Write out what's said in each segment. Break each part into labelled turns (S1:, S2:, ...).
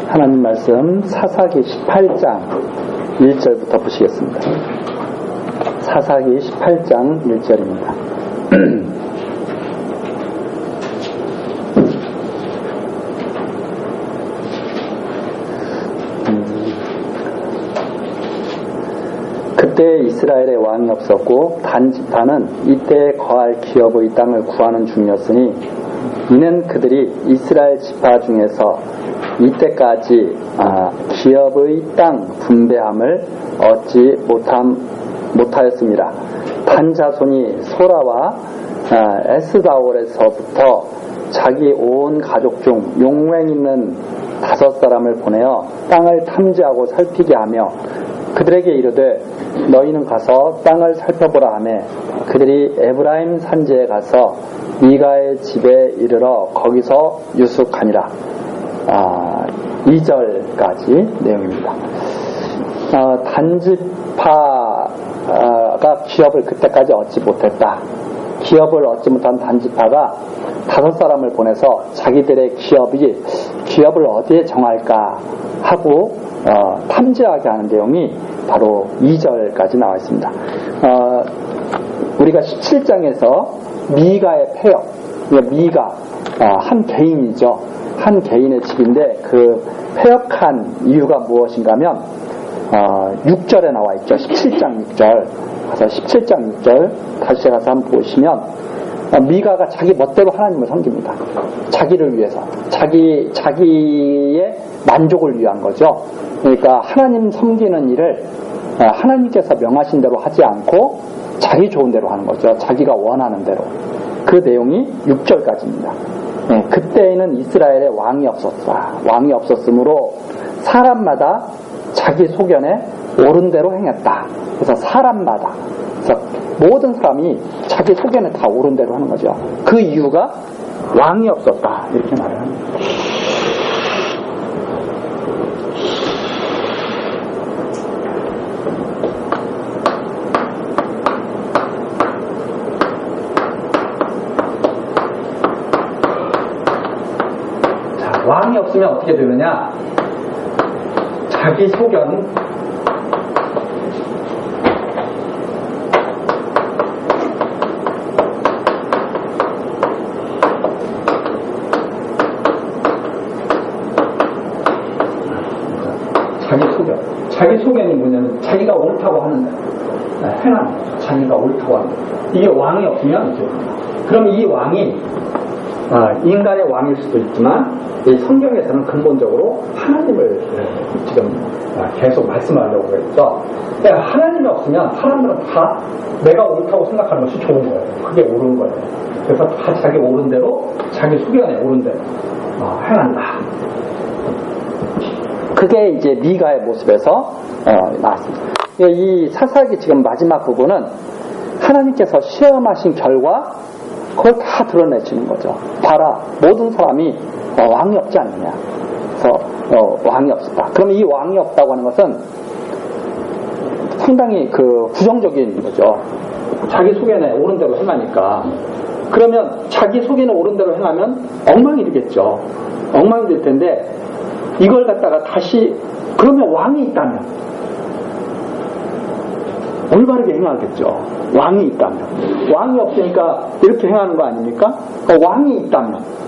S1: 하나님 말씀 사사기 18장 1절부터 보시겠습니다. 사사기 18장 1절입니다. 그때 이스라엘에 왕이 없었고 단 지파는 이때 거할 기업의 땅을 구하는 중이었으니 이는 그들이 이스라엘 지파 중에서 이때까지 기업의 땅 분배함을 얻지 못하였습니다. 단 자손이 소라와 에스다올에서부터 자기 온 가족 중 용맹 있는 5사람을 보내어 땅을 탐지하고 살피게 하며 그들에게 이르되 너희는 가서 땅을 살펴보라 하매 그들이 에브라임 산지에 가서 미가의 집에 이르러 거기서 유숙하니라. 2절까지 내용입니다. 단지파가 기업을 그때까지 얻지 못했다. 기업을 얻지 못한 단지파가 5사람을 보내서 자기들의 기업을 어디에 정할까 하고 탐지하게 하는 내용이 바로 2절까지 나와 있습니다. 우리가 17장에서 미가의 폐역, 미가 한 개인이죠. 한 개인의 집인데 그 폐역한 이유가 무엇인가 하면 6절에 나와 있죠. 17장 6절. 그래서 17장 6절 다시 가서 한번 보시면 미가가 자기 멋대로 하나님을 섬깁니다. 자기를 위해서. 자기의 만족을 위한 거죠. 그러니까 하나님 섬기는 일을 하나님께서 명하신 대로 하지 않고 자기 좋은 대로 하는 거죠. 자기가 원하는 대로. 그 내용이 6절까지입니다. 그때에는 이스라엘에 왕이 없었다. 왕이 없었으므로 사람마다 자기 소견에 옳은 대로 행했다. 그래서 사람마다, 그래서 모든 사람이 자기 소견에 다 옳은 대로 하는 거죠. 그 이유가 왕이 없었다. 이렇게 말을 합니다. 왕이 없으면 어떻게 되느냐? 자기 소견, 자기 소견이 뭐냐면 자기가 옳다고 하는 행함, 자기가 옳다고 하는 이게 왕이 없으면 그럼 이 왕이 인간의 왕일 수도 있지만 이 성경에서는 근본적으로 하나님을 지금 계속 말씀하려고 했죠. 그러니까 하나님이 없으면 사람들은 다 내가 옳다고 생각하는 것이 좋은 거예요. 그게 옳은 거예요. 그래서 다 자기 옳은 대로, 자기 소견에 옳은 대로 행한다. 그게 이제 미가의 모습에서 나왔습니다. 이 사사기 지금 마지막 부분은 하나님께서 시험하신 결과 그걸 다 드러내시는 거죠. 봐라, 모든 사람이 왕이 없지 않느냐. 그래서 왕이 없었다. 그러면 이 왕이 없다고 하는 것은 상당히 부정적인 거죠. 자기 소견에 옳은 대로 행하니까. 그러면 자기 소견에 옳은 대로 행하면 엉망이 되겠죠. 엉망이 될 텐데 이걸 갖다가 다시 그러면 왕이 있다면 올바르게 행하겠죠. 왕이 있다면. 왕이 없으니까 이렇게 행하는 거 아닙니까? 왕이 있다면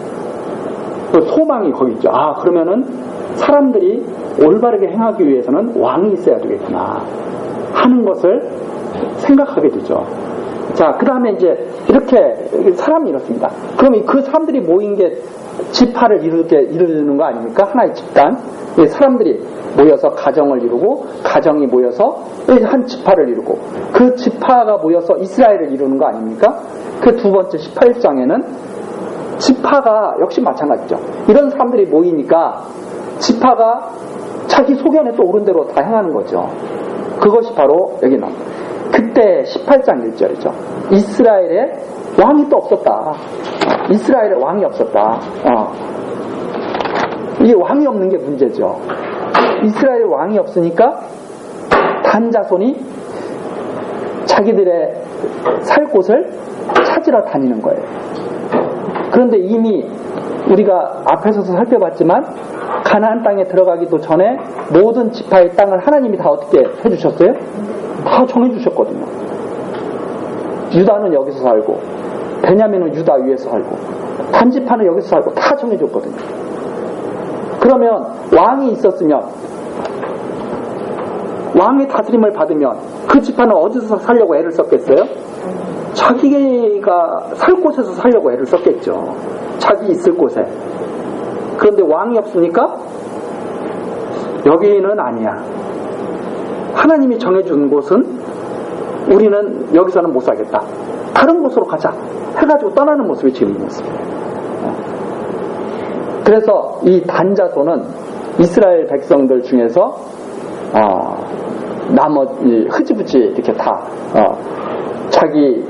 S1: 소망이 거기 있죠. 그러면은 사람들이 올바르게 행하기 위해서는 왕이 있어야 되겠구나 하는 것을 생각하게 되죠. 자, 그 다음에 이제 이렇게 사람이 이렇습니다. 그럼 그 사람들이 모인 게 지파를 이루는 거 아닙니까? 하나의 집단. 사람들이 모여서 가정을 이루고 가정이 모여서 한 지파를 이루고 그 지파가 모여서 이스라엘을 이루는 거 아닙니까? 그 두 번째 18장에는 지파가 역시 마찬가지죠. 이런 사람들이 모이니까 지파가 자기 소견에 또 옳은 대로 다 행하는 거죠. 그것이 바로 여기 나옵니다. 그때 18장 1절이죠. 이스라엘에 왕이 또 없었다. 이스라엘에 왕이 없었다. 이게 왕이 없는 게 문제죠. 이스라엘에 왕이 없으니까 단 자손이 자기들의 살 곳을 찾으러 다니는 거예요. 그런데 이미 우리가 앞에서도 살펴봤지만 가나안 땅에 들어가기도 전에 모든 지파의 땅을 하나님이 다 어떻게 해주셨어요? 다 정해주셨거든요. 유다는 여기서 살고 베냐민은 유다 위에서 살고 단지파는 여기서 살고 다 정해줬거든요. 그러면 왕이 있었으면, 왕의 다스림을 받으면 그 지파는 어디서 살려고 애를 썼겠어요? 자기가 살 곳에서 살려고 애를 썼겠죠. 자기 있을 곳에. 그런데 왕이 없으니까 여기는 아니야. 하나님이 정해준 곳은 우리는 여기서는 못 살겠다. 다른 곳으로 가자 해가지고 떠나는 모습이 지금 있는 모습이에요. 그래서 이 단자손은 이스라엘 백성들 중에서 나머지 흐지부지 이렇게 다 자기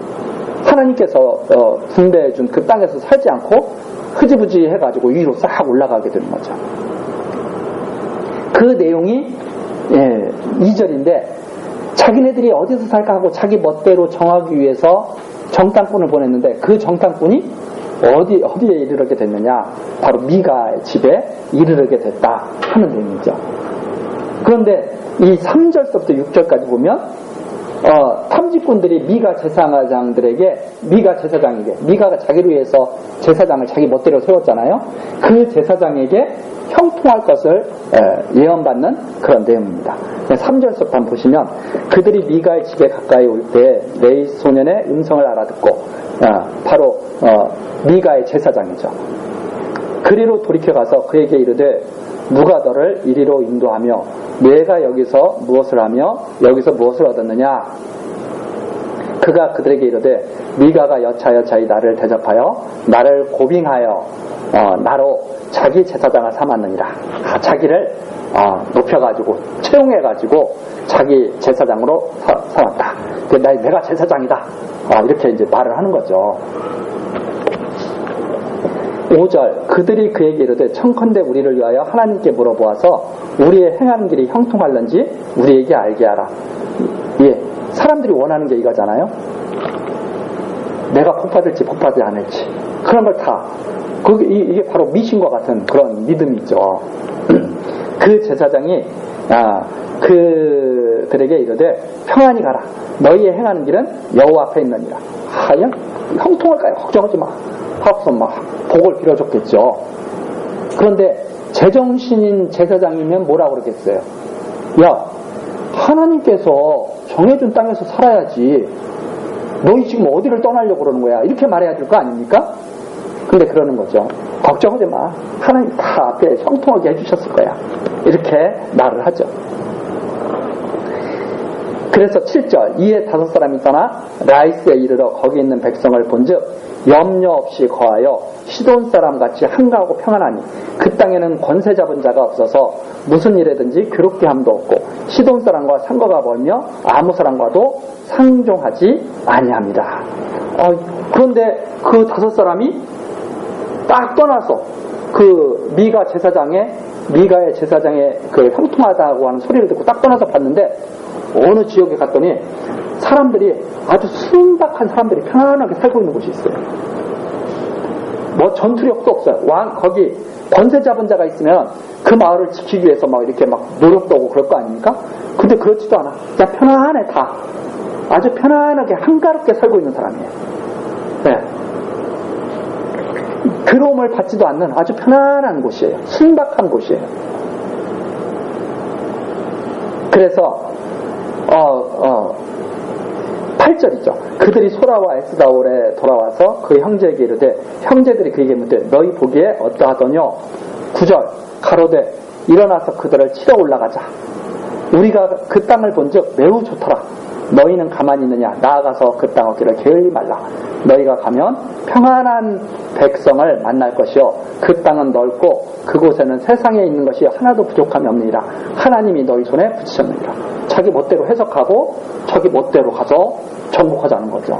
S1: 하나님께서 분배해준 그 땅에서 살지 않고 흐지부지 해가지고 위로 싹 올라가게 되는 거죠. 그 내용이 2절인데 자기네들이 어디서 살까 하고 자기 멋대로 정하기 위해서 정탐꾼을 보냈는데 그 정탐꾼이 어디에 이르게 됐느냐, 바로 미가의 집에 이르게 됐다 하는 내용이죠. 그런데 이 3절부터 6절까지 보면 탐지꾼들이 미가 제사장들에게, 미가가 자기를 위해서 제사장을 자기 멋대로 세웠잖아요. 그 제사장에게 형통할 것을 예언받는 그런 내용입니다. 3절부터 한번 보시면 그들이 미가의 집에 가까이 올 때 네 소년의 음성을 알아듣고, 바로 미가의 제사장이죠. 그리로 돌이켜가서 그에게 이르되 누가 너를 이리로 인도하며 내가 여기서 무엇을 하며 여기서 무엇을 얻었느냐. 그가 그들에게 이르되 미가가 여차여차히 나를 대접하여 나를 고빙하여 나로 자기 제사장을 삼았느니라. 자기를 높여가지고 채용해가지고 자기 제사장으로 삼았다. 내가 제사장이다. 이렇게 이제 말을 하는 거죠. 5절 그들이 그에게 이르되 청컨대 우리를 위하여 하나님께 물어보아서 우리의 행하는 길이 형통할는지 우리에게 알게 하라. 예, 사람들이 원하는 게 이거잖아요. 내가 복받을지 복받지 않을지 그런 걸 다 이게 바로 미신과 같은 그런 믿음이죠. 그 제사장이 그들에게 이르되 평안히 가라. 너희의 행하는 길은 여호와 앞에 있느니라. 형통할까요? 걱정하지 마. 하고서 막 복을 빌어줬겠죠. 그런데 제정신인 제사장이면 뭐라고 그러겠어요? 야, 하나님께서 정해준 땅에서 살아야지. 너희 지금 어디를 떠나려고 그러는 거야? 이렇게 말해야 될 거 아닙니까? 근데 그러는 거죠. 걱정하지 마. 하나님 다 앞에 형통하게 해주셨을 거야. 이렇게 말을 하죠. 그래서 7절 이에 5사람이 떠나 라이스에 이르러 거기 있는 백성을 본즉 염려 없이 거하여 시돈 사람같이 한가하고 평안하니 그 땅에는 권세 잡은 자가 없어서 무슨 일에든지 괴롭게 함도 없고 시돈 사람과 상거가 멀며 아무 사람과도 상종하지 아니합니다. 그런데 그 5사람이 딱 떠나서 그 미가의 제사장의 그 형통하다고 하는 소리를 듣고 딱 떠나서 봤는데 어느 지역에 갔더니 사람들이 아주 순박한 사람들이 편안하게 살고 있는 곳이 있어요. 뭐 전투력도 없어요. 거기 권세 잡은 자가 있으면 그 마을을 지키기 위해서 막 이렇게 막 노력도 하고 그럴 거 아닙니까? 근데 그렇지도 않아. 그냥 편안해 다. 아주 편안하게 한가롭게 살고 있는 사람이에요. 네. 괴로움을 받지도 않는 아주 편안한 곳이에요. 순박한 곳이에요. 그래서 8절이죠. 그들이 소라와 에스다올에 돌아와서 그 형제에게 이르되 형제들이 그에게 묻되 너희 보기에 어떠하더뇨. 9절 가로되 일어나서 그들을 치러 올라가자. 우리가 그 땅을 본즉 매우 좋더라. 너희는 가만히 있느냐. 나아가서 그 땅 얻기를 게을리 말라. 너희가 가면 평안한 백성을 만날 것이요 그 땅은 넓고 그곳에는 세상에 있는 것이 하나도 부족함이 없느니라. 하나님이 너희 손에 붙이셨느니라. 자기 멋대로 해석하고 자기 멋대로 가서 정복하자는 거죠.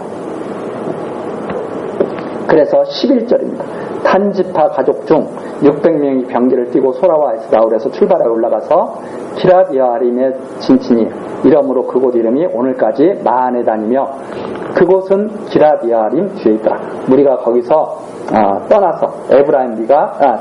S1: 그래서 11절입니다. 단지파 가족 중 600명이 병기를 띠고 소라와 에스다올에서 출발하여 올라가서 기랏 여아림에 진치니 이러므로 그곳 이름이 오늘까지 마하네단이며 그곳은 기럇 뒤에 있더라. 우리가 거기서 떠나서 에브라임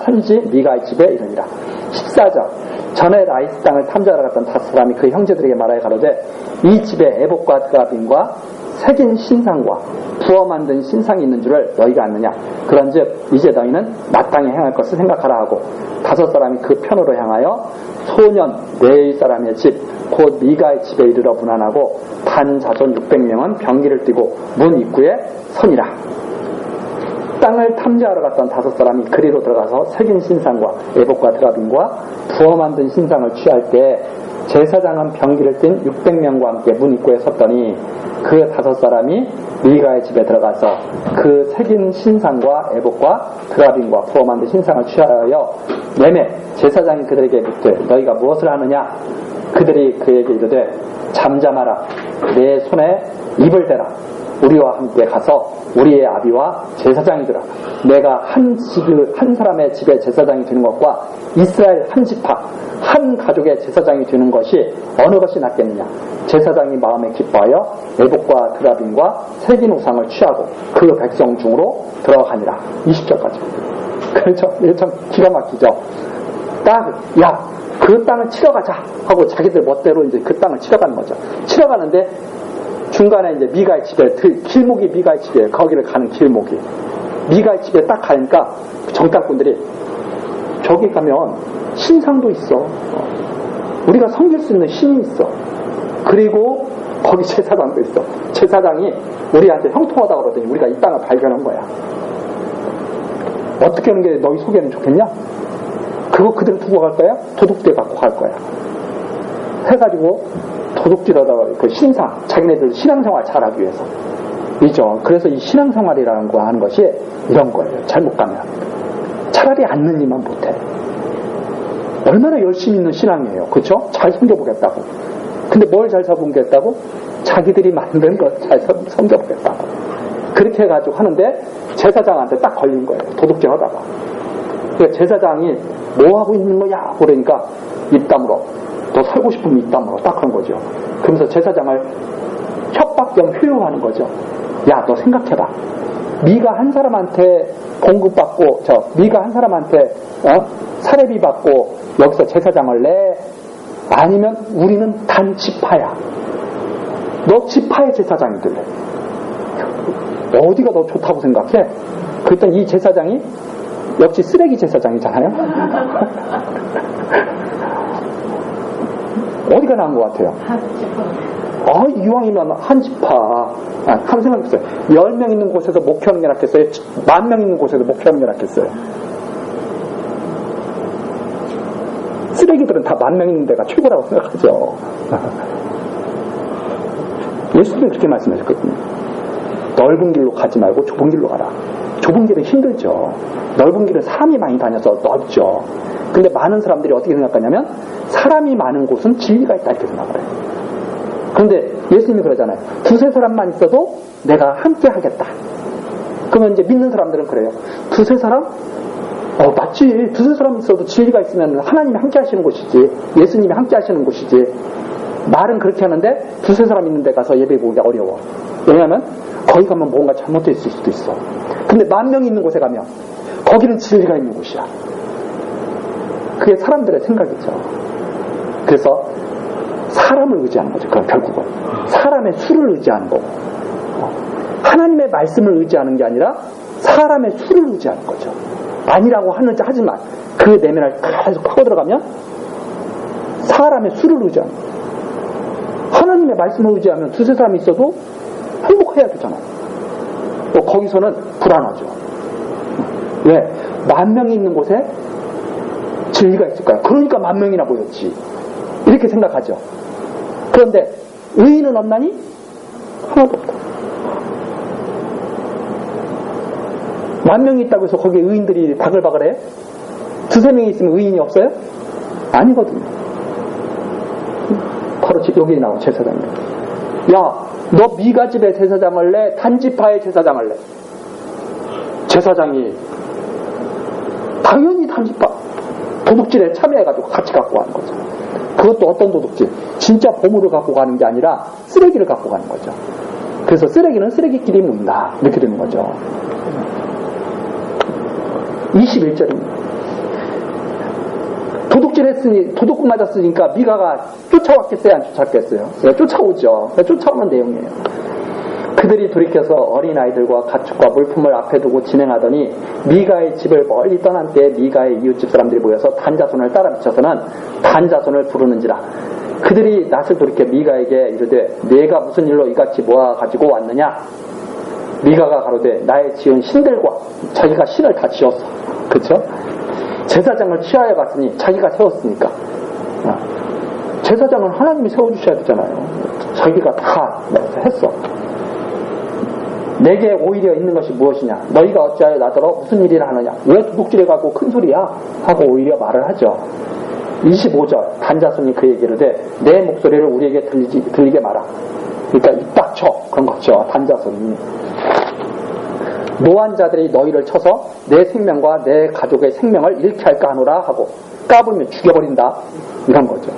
S1: 산지 미가의 집에 이르니라. 14절. 전에 라이스 땅을 탐지하러 갔던 5사람이 그 형제들에게 말하여 가로되 이 집에 에봇과 드라빔과 새긴 신상과 부어 만든 신상이 있는 줄을 너희가 아느냐. 그런즉 이제 너희는 마땅히 행할 것을 생각하라 하고 5사람이 그 편으로 향하여 소년 네일 사람의 집 곧 미가의 집에 이르러 문안하고 단 자손 600명은 병기를 띠고 문 입구에 서니라. 땅을 탐지하러 갔던 5사람이 그리로 들어가서 새긴 신상과 에봇과 드라빔과 부어 만든 신상을 취할 때 제사장은 병기를 띤 600명과 함께 문 입구에 섰더니 그 5사람이 미가의 집에 들어가서 그 새긴 신상과 에봇과 드라빔과 부어 만든 신상을 취하여 매매 제사장이 그들에게 묻되 너희가 무엇을 하느냐. 그들이 그에게 이르되 잠잠하라. 내 손에 입을 대라. 우리와 함께 가서 우리의 아비와 제사장이 되라. 내가 한 사람의 집에 제사장이 되는 것과 이스라엘 한 지파 한 가족의 제사장이 되는 것이 어느 것이 낫겠느냐. 제사장이 마음에 기뻐하여 에봇과 드라빔과 새긴 우상을 취하고 그 백성 중으로 들어가니라. 20절까지. 그렇죠? 참 기가 막히죠. 그 땅을 치러 가자 하고 자기들 멋대로 이제 그 땅을 치러 가는 거죠. 치러 가는데 중간에 이제 미가의 집에 길목이 미가의 집이에요. 거기를 가는 길목이 미가의 집에 딱 가니까 정탐꾼들이 저기 가면 신상도 있어. 우리가 섬길 수 있는 신이 있어. 그리고 거기 제사장도 있어. 제사장이 우리한테 형통하다 그러더니 우리가 이 땅을 발견한 거야. 어떻게 하는 게 너희 속에는 좋겠냐? 그거 그대로 두고 갈 거야? 도둑질 갖고 갈 거야. 해가지고 도둑질하다가 그 신상, 자기네들 신앙생활 잘하기 위해서. 이죠. 그래서 이 신앙생활이라는 거 하는 것이 이런 거예요. 잘못 가면. 차라리 앉는 이만 못해. 얼마나 열심히 있는 신앙이에요. 그렇죠? 잘 섬겨보겠다고. 근데 뭘 잘 섬겨보겠다고? 자기들이 만든 것 잘 섬겨보겠다고. 그렇게 해가지고 하는데 제사장한테 딱 걸린 거예요. 도둑질 하다가. 그러니까 제사장이 뭐 하고 있는 거야? 그러니까 입 다물어. 너 살고 싶으면 입 다물어. 딱 그런 거죠. 그러면서 제사장을 협박 겸 효용하는 거죠. 야, 너 생각해봐. 네가 한 사람한테 공급받고, 네가 한 사람한테 사례비 받고 여기서 제사장을 내? 아니면 우리는 단 지파야. 너 지파의 제사장이 될래? 어디가 더 좋다고 생각해? 그랬더니 이 제사장이 역시 쓰레기 제사장이잖아요. 어디가 나은 것 같아요? 이왕이면 한 지파. 한번 생각해보세요. 10명 있는 곳에서 목회하는 게 낫겠어요? 10,000명 있는 곳에서 목회하는 게 낫겠어요? 쓰레기들은 다 10,000명 있는 데가 최고라고 생각하죠. 예수님이 그렇게 말씀하셨거든요. 넓은 길로 가지 말고 좁은 길로 가라. 좁은 길은 힘들죠. 넓은 길은 사람이 많이 다녀서 넓죠. 근데 많은 사람들이 어떻게 생각하냐면 사람이 많은 곳은 진리가 있다 이렇게 생각을 해요. 그런데 예수님이 그러잖아요. 2-3사람만 있어도 내가 함께 하겠다. 그러면 이제 믿는 사람들은 그래요. 2-3사람? 맞지. 2-3사람 있어도 진리가 있으면 하나님이 함께 하시는 곳이지. 예수님이 함께 하시는 곳이지. 말은 그렇게 하는데 2-3사람 있는 데 가서 예배 보기가 어려워. 왜냐하면 거기 가면 뭔가 잘못되어 있을 수도 있어. 근데 10,000명 있는 곳에 가면 거기는 진리가 있는 곳이야. 그게 사람들의 생각이죠. 그래서 사람을 의지하는 거죠. 그럼 결국은 사람의 수를 의지하는 거고, 하나님의 말씀을 의지하는 게 아니라 사람의 수를 의지하는 거죠. 아니라고 하지만 그 내면을 계속 파고 들어가면 사람의 수를 의지하는 거죠. 하나님의 말씀을 의지하면 2-3사람이 있어도 행복해야 되잖아요. 또 거기서는 불안하죠. 왜? 10,000명이 있는 곳에 진리가 있을까요? 그러니까 10,000명이나 모였지. 이렇게 생각하죠. 그런데 의인은 없나니? 하나도 없다. 10,000명이 있다고 해서 거기에 의인들이 바글바글해? 2-3명이 있으면 의인이 없어요? 아니거든요. 바로 여기 나온 제사장님. 야, 너 미가 집에 제사장을 내? 단지파의 제사장을 내? 제사장이 당연히 단지파 도둑질에 참여해가지고 같이 갖고 가는 거죠. 그것도 어떤 도둑질? 진짜 보물을 갖고 가는 게 아니라 쓰레기를 갖고 가는 거죠. 그래서 쓰레기는 쓰레기끼리 모인다. 이렇게 되는 거죠. 21절입니다. 도둑질 했으니, 도둑질 맞았으니까 미가가 쫓아왔겠어요? 안 쫓아왔겠어요? 쫓아오죠. 쫓아오는 내용이에요. 그들이 돌이켜서 어린아이들과 가축과 물품을 앞에 두고 진행하더니 미가의 집을 멀리 떠난 때에 미가의 이웃집 사람들이 모여서 단자손을 따라 미쳐서는 단자손을 부르는지라. 그들이 낯을 돌이켜 미가에게 이르되 내가 무슨 일로 이같이 모아가지고 왔느냐. 미가가 가로되 나의 지은 신들과, 자기가 신을 다 지었어. 그쵸? 제사장을 취하여 갔으니 자기가 세웠으니까. 제사장은 하나님이 세워주셔야 되잖아요. 자기가 다 했어. 내게 오히려 있는 것이 무엇이냐. 너희가 어찌하여 나더러 무슨 일이라 하느냐. 왜 도둑질해가고 큰 소리야 하고 오히려 말을 하죠. 25절 단자손이 그에게 이르되 내 목소리를 우리에게 들리게 마라. 그러니까 입 닥쳐, 그런 거죠. 단자손이 노한 자들이 너희를 쳐서 내 생명과 내 가족의 생명을 잃게 할까 하노라 하고 까불면 죽여버린다, 이런 거죠.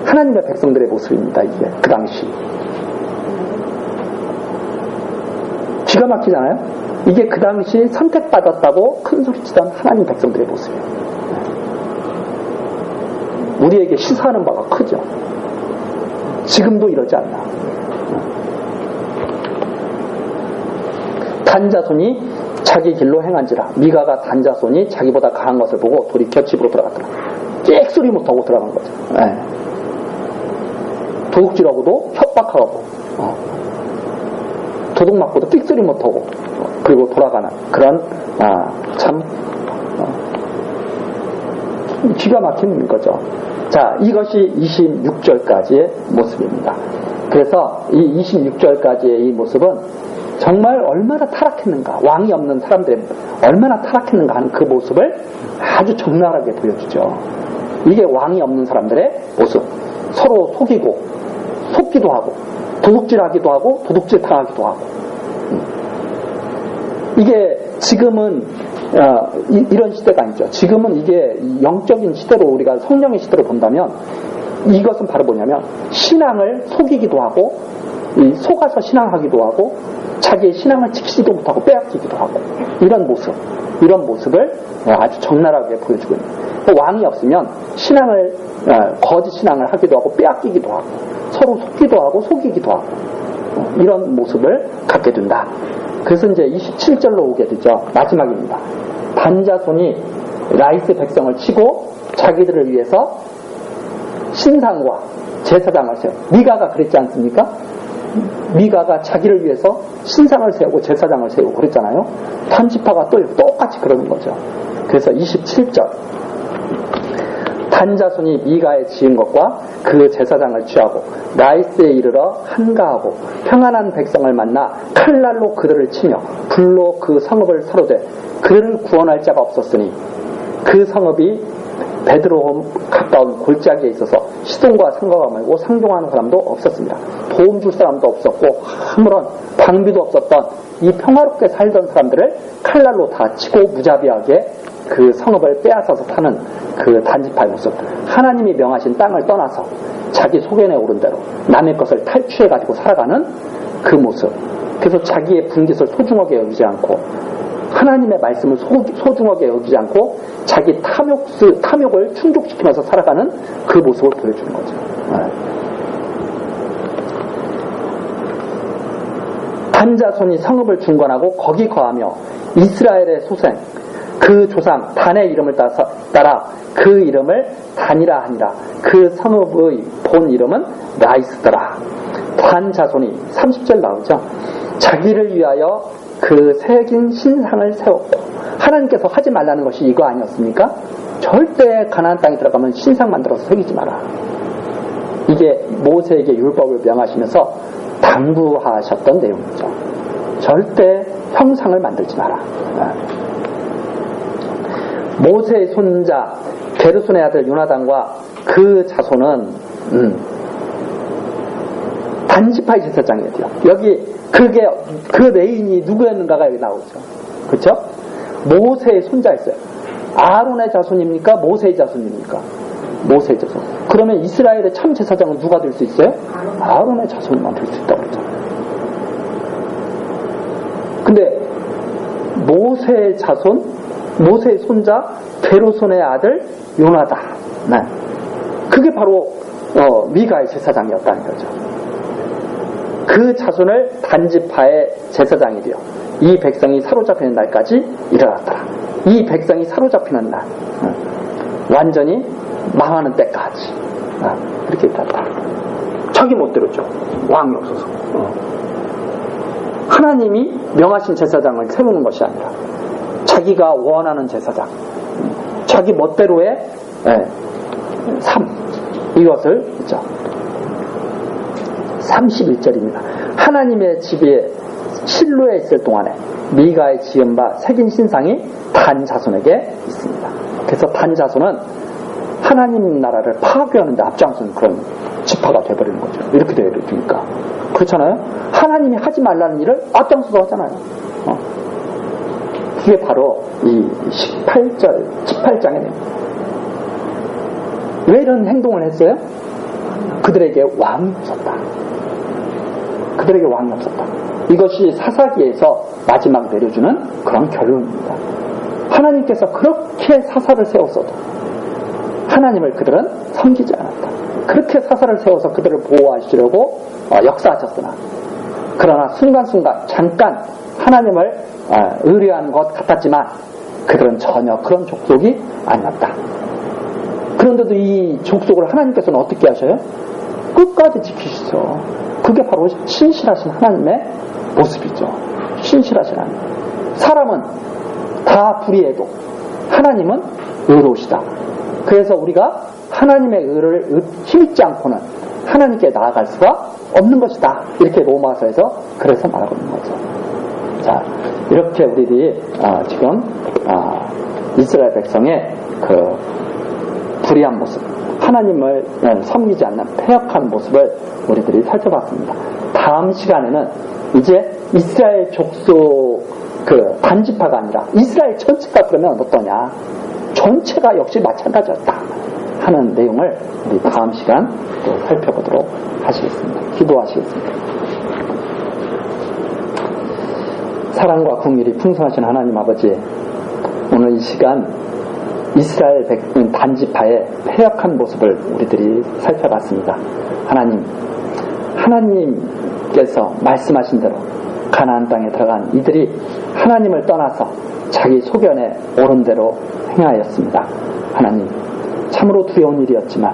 S1: 하나님의 백성들의 모습입니다. 이게 그 당시 기가 막히잖아요. 이게 그 당시 선택받았다고 큰 소리치던 하나님 백성들의 모습이에요. 우리에게 시사하는 바가 크죠. 지금도 이러지 않나. 단자손이 자기 길로 행한지라. 미가가 단자손이 자기보다 강한 것을 보고 돌이켜 집으로 들어갔더라. 짹소리 못하고 들어간 거죠. 네. 도둑질하고도 협박하고 도둑 맞고도 끽소리 못하고 그리고 돌아가는 그런 참 기가 막히는 거죠. 자, 이것이 26절까지의 모습입니다. 그래서 이 26절까지의 이 모습은 정말 얼마나 타락했는가, 왕이 없는 사람들이 얼마나 타락했는가 하는 그 모습을 아주 적나라하게 보여주죠. 이게 왕이 없는 사람들의 모습. 서로 속이고 속기도 하고 도둑질하기도 하고 도둑질 당하기도 하고. 이게 지금은 이런 시대가 아니죠. 지금은 이게 영적인 시대로, 우리가 성령의 시대로 본다면 이것은 바로 뭐냐면 신앙을 속이기도 하고 속아서 신앙하기도 하고 자기의 신앙을 지키지도 못하고 빼앗기기도 하고, 이런 모습을 아주 적나라하게 보여주고 있는. 왕이 없으면 신앙을 거짓 신앙을 하기도 하고 빼앗기기도 하고 서로 속기도 하고 속이기도 하고 이런 모습을 갖게 된다. 그래서 이제 27절로 오게 되죠. 마지막입니다. 단자손이 라이스 백성을 치고 자기들을 위해서 신상과 제사장을 세워. 미가가 그랬지 않습니까? 미가가 자기를 위해서 신상을 세우고 제사장을 세우고 그랬잖아요. 단지파가 또 똑같이 그러는 거죠. 그래서 27절 단자손이 미가에 지은 것과 그 제사장을 취하고 라이스에 이르러 한가하고 평안한 백성을 만나 칼날로 그들을 치며 불로 그 성읍을 사로되 그들을 구원할 자가 없었으니 그 성읍이 베드로홈 가까운 골짜기에 있어서 시돈과 상가가 말고 상종하는 사람도 없었습니다. 도움 줄 사람도 없었고 아무런 방비도 없었던 이 평화롭게 살던 사람들을 칼날로 다 치고 무자비하게 그 성읍을 빼앗아서 타는 그 단지파의 모습. 하나님이 명하신 땅을 떠나서 자기 소견에 오른 대로 남의 것을 탈취해가지고 살아가는 그 모습. 그래서 자기의 분깃을 소중하게 여기지 않고 하나님의 말씀을 소중하게 여기지 않고 자기 탐욕을 충족시키면서 살아가는 그 모습을 보여주는 거죠. 단자손이 성읍을 중건하고 거기 거하며 이스라엘의 소생 그 조상 단의 이름을 따라 그 이름을 단이라 하니라. 그 성읍의 본 이름은 라이스더라. 단자손이 30절 나오죠. 자기를 위하여 그 새긴 신상을 세웠고, 하나님께서 하지 말라는 것이 이거 아니었습니까? 절대 가나안 땅에 들어가면 신상 만들어서 새기지 마라. 이게 모세에게 율법을 명하시면서 당부하셨던 내용이죠. 절대 형상을 만들지 마라. 모세의 손자 게르손의 아들 요나단과 그 자손은 단지파의 제사장이어야 돼요. 여기 그 레인이 누구였는가가 여기 나오죠. 그렇죠? 모세의 손자였어요. 아론의 자손입니까? 모세의 자손입니까? 모세의 자손. 그러면 이스라엘의 참 제사장은 누가 될 수 있어요? 아론의 자손만 될 수 있다고 그러잖아요. 근데 모세의 자손, 모세의 손자 게르손의 아들 요나단, 그게 바로 미가의 제사장이었다는 거죠. 그 자손을 단지파의 제사장이 되어 이 백성이 사로잡히는 날까지 일어났더라. 이 백성이 사로잡히는 날, 완전히 망하는 때까지 그렇게 있었다. 자기 멋대로죠. 왕이 없어서. 하나님이 명하신 제사장을 세우는 것이 아니라 자기가 원하는 제사장, 자기 멋대로의 삶, 이것을 있죠. 31절입니다. 하나님의 집에 실로에 있을 동안에 미가의 지은 바 새긴 신상이 단 자손에게 있습니다. 그래서 단 자손은 하나님 나라를 파괴하는 데 앞장선 그런 지파가 돼버리는 거죠. 이렇게 되니까. 그렇잖아요. 하나님이 하지 말라는 일을 앞장서서 하잖아요. 그게 바로 이 18장에 왜 이런 행동을 했어요? 그들에게 왕이 없었다. 그들에게 왕이 없었다. 이것이 사사기에서 마지막 내려주는 그런 결론입니다. 하나님께서 그렇게 사사를 세웠어도 하나님을 그들은 섬기지 않았다. 그렇게 사사를 세워서 그들을 보호하시려고 역사하셨으나 그러나 순간순간 잠깐 하나님을 의뢰하는 것 같았지만 그들은 전혀 그런 족속이 아니었다. 그런데도 이 족속을 하나님께서는 어떻게 하셔요? 끝까지 지키시죠. 그게 바로 신실하신 하나님의 모습이죠. 신실하신 하나님. 사람은 다 불의해도 하나님은 의로우시다. 그래서 우리가 하나님의 의를 힘입지 않고는 하나님께 나아갈 수가 없는 것이다. 이렇게 로마서에서 그래서 말하고 있는 거죠. 자, 이렇게 우리들이 지금 이스라엘 백성의 그 불의한 모습, 하나님을 섬기지 않는 패역한 모습을 우리들이 살펴봤습니다. 다음 시간에는 이제 이스라엘 족속 그 단지파가 아니라 이스라엘 전체가 그러면 어떠냐, 전체가 역시 마찬가지였다 하는 내용을 우리 다음 시간 또 살펴보도록 하시겠습니다. 기도하시겠습니다. 사랑과 긍휼이 풍성하신 하나님 아버지, 오늘 이 시간 이스라엘 단지파의 패역한 모습을 우리들이 살펴봤습니다. 하나님께서 말씀하신 대로 가나안 땅에 들어간 이들이 하나님을 떠나서 자기 소견에 옳은 대로 행하였습니다. 하나님, 참으로 두려운 일이었지만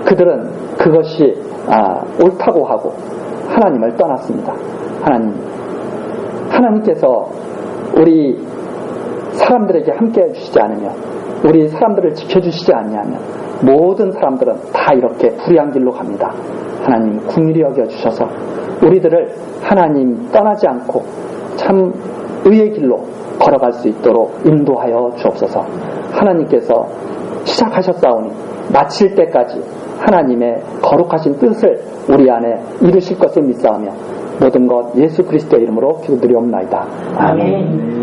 S1: 그들은 그것이 옳다고 하고 하나님을 떠났습니다. 하나님께서 우리 사람들에게 함께 해주시지 않으며 우리 사람들을 지켜주시지 아니하면 모든 사람들은 다 이렇게 불의한 길로 갑니다. 하나님 긍휼히 여겨주셔서 우리들을 하나님 떠나지 않고 참 의의 길로 걸어갈 수 있도록 인도하여 주옵소서. 하나님께서 시작하셨사오니 마칠 때까지 하나님의 거룩하신 뜻을 우리 안에 이루실 것을 믿사오며 모든 것 예수 그리스도의 이름으로 기도드리옵나이다. 아멘.